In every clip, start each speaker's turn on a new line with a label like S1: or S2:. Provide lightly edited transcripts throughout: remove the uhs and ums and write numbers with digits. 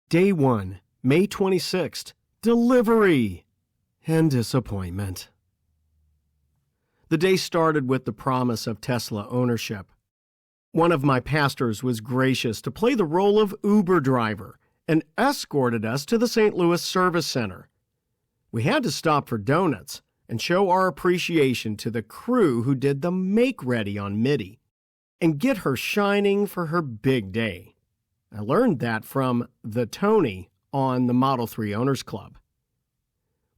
S1: Day 1, May 26th. Delivery and disappointment. The day started with the promise of Tesla ownership. One of my pastors was gracious to play the role of Uber driver and escorted us to the St. Louis Service Center. We had to stop for donuts and show our appreciation to the crew who did the make-ready on Middie and get her shining for her big day. I learned that from the Tony on the Model 3 Owners Club.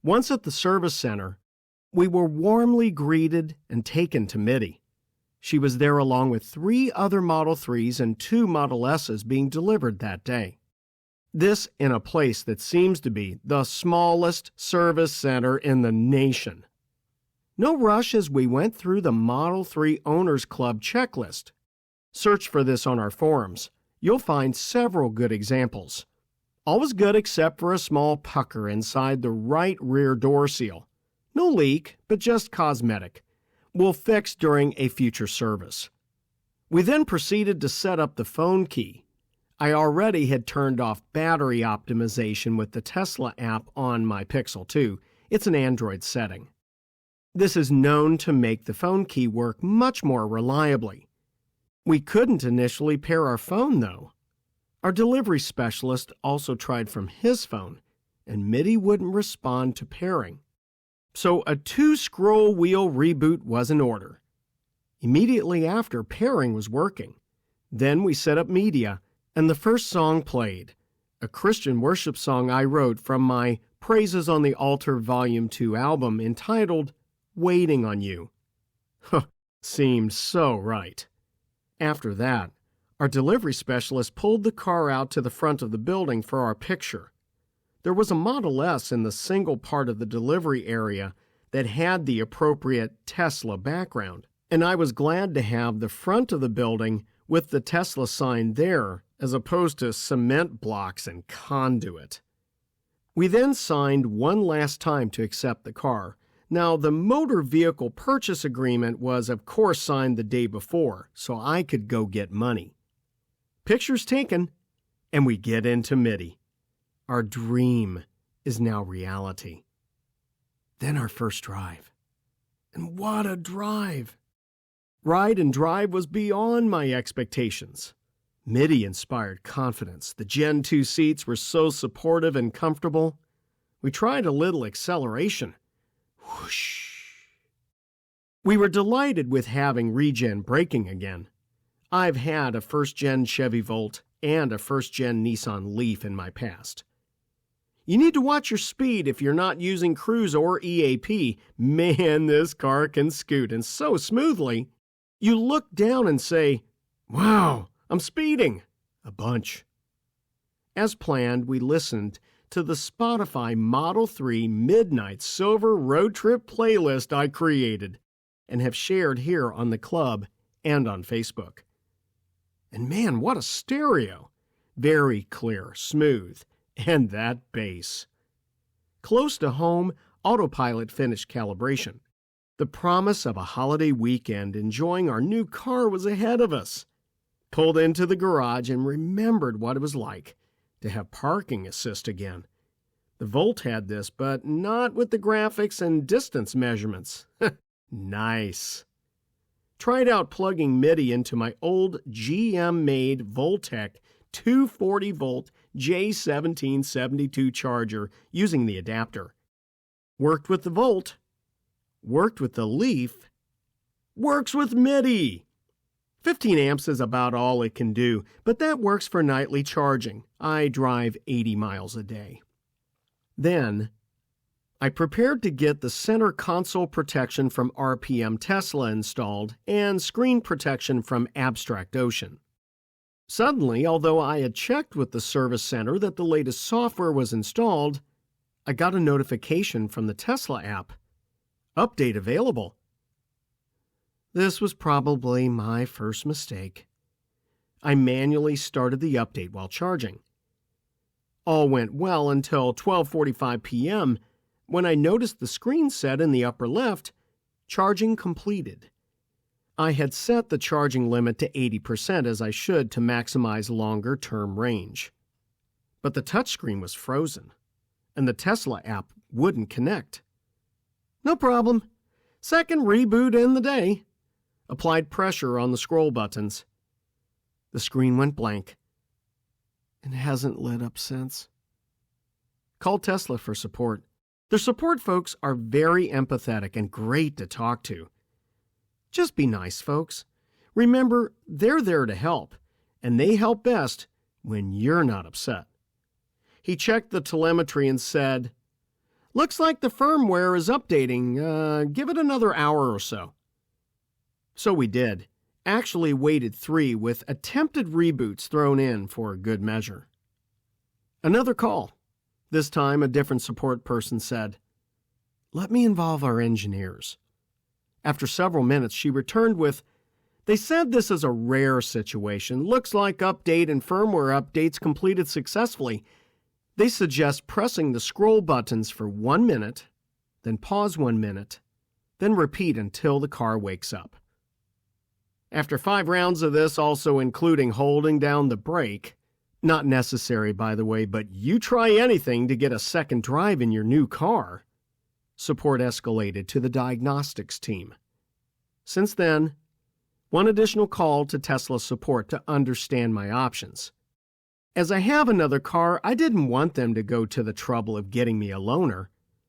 S1: Once at the service center, we were warmly greeted and taken to Middie. She was there along with 3 other Model 3s and 2 Model S's being delivered that day. This in a place that seems to be the smallest service center in the nation. No rush as we went through the Model 3 Owners Club checklist. Search for this on our forums. You'll find several good examples. All was good except for a small pucker inside the right rear door seal. No leak, but just cosmetic. We'll fix during a future service. We then proceeded to set up the phone key. I already had turned off battery optimization with the Tesla app on my Pixel 2. It's an Android setting. This is known to make the phone key work much more reliably. We couldn't initially pair our phone, though. Our delivery specialist also tried from his phone, and Middie wouldn't respond to pairing. So a 2-scroll wheel reboot was in order. Immediately after, pairing was working. Then we set up media, and the first song played, a Christian worship song I wrote from my Praises on the Altar Volume 2 album entitled Waiting on You. Seemed so right. After that, our delivery specialist pulled the car out to the front of the building for our picture. There was a Model S in the single part of the delivery area that had the appropriate Tesla background, and I was glad to have the front of the building with the Tesla sign there as opposed to cement blocks and conduit. We then signed one last time to accept the car. Now, the motor vehicle purchase agreement was, of course, signed the day before, so I could go get money. Pictures taken, and we get into Middie. Our dream is now reality. Then our first drive. And what a drive! Ride and drive was beyond my expectations. Middie inspired confidence. The Gen 2 seats were so supportive and comfortable. We tried a little acceleration. Whoosh! We were delighted with having regen braking again. I've had a first-gen Chevy Volt and a first-gen Nissan Leaf in my past. You need to watch your speed if you're not using cruise or EAP. Man, this car can scoot, and so smoothly. You look down and say, wow, I'm speeding. A bunch. As planned, we listened to the Spotify Model 3 Midnight Silver Road Trip playlist I created and have shared here on the club and on Facebook. And man, what a stereo! Very clear, smooth, and that bass. Close to home, autopilot finished calibration. The promise of a holiday weekend enjoying our new car was ahead of us. Pulled into the garage and remembered what it was like to have parking assist again. The Volt had this, but not with the graphics and distance measurements. Nice. Tried out plugging Middie into my old GM-made Voltec 240-volt J1772 charger using the adapter. Worked with the Volt. Worked with the Leaf. Works with Middie. 15 amps is about all it can do, but that works for nightly charging. I drive 80 miles a day. Then, I prepared to get the center console protection from RPM Tesla installed and screen protection from Abstract Ocean. Suddenly, although I had checked with the service center that the latest software was installed, I got a notification from the Tesla app. Update available. This was probably my first mistake. I manually started the update while charging. All went well until 12:45 p.m. when I noticed the screen said in the upper left, "Charging completed." I had set the charging limit to 80% as I should to maximize longer-term range. but the touchscreen was frozen, and the Tesla app wouldn't connect. No problem. Second reboot in the day. Applied pressure on the scroll buttons. The screen went blank and hasn't lit up since. Called Tesla for support. Their support folks are very empathetic and great to talk to. Just be nice, folks. Remember, they're there to help, and they help best when you're not upset. He checked the telemetry and said, "Looks like the firmware is updating. Give it another hour or so." So we did. Actually waited 3 with attempted reboots thrown in for good measure. Another call. This time a different support person said, "Let me involve our engineers." After several minutes, she returned with, "They said this is a rare situation. Looks like update and firmware updates completed successfully. They suggest pressing the scroll buttons for 1 minute, then pause 1 minute, then repeat until the car wakes up." After 5 rounds of this, also including holding down the brake, not necessary by the way, but you try anything to get a second drive in your new car, support escalated to the diagnostics team. Since then, 1 additional call to Tesla support to understand my options. As I have another car, I didn't want them to go to the trouble of getting me a loaner,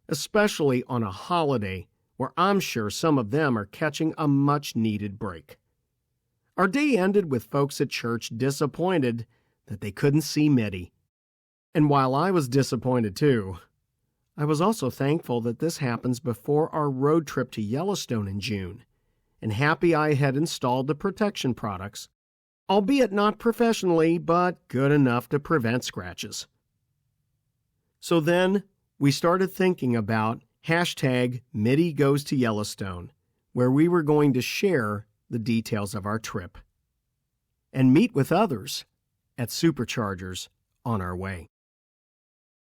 S1: especially on a holiday where I'm sure some of them are catching a much-needed break. Our day ended with folks at church disappointed that they couldn't see Middie. And while I was disappointed too, I was also thankful that this happens before our road trip to Yellowstone in June, and happy I had installed the protection products, albeit not professionally, but good enough to prevent scratches. So then we started thinking about #Middie Goes to Yellowstone, where we were going to share the details of our trip and meet with others at Superchargers on our way.